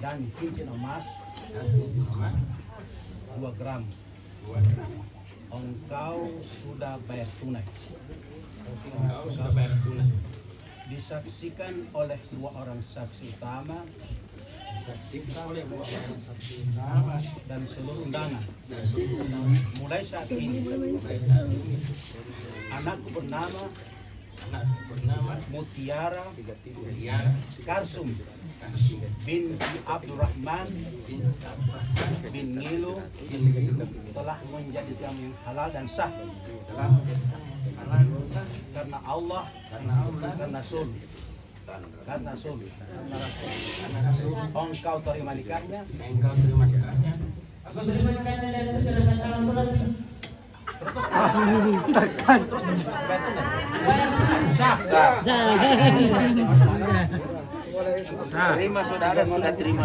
dan cincin emas 2 gram. Engkau sudah bayar tunai. Disaksikan oleh 2 orang saksi utama dan seluruh undangan. Mulai saat ini anakku bernama Mutiara Karsum binti Abdurrahman bin Nilu telah menjadi suami yang halal dan sah karena Allah, karena Rasul, engkau terima nikahnya. Terima saudara, sudah terima.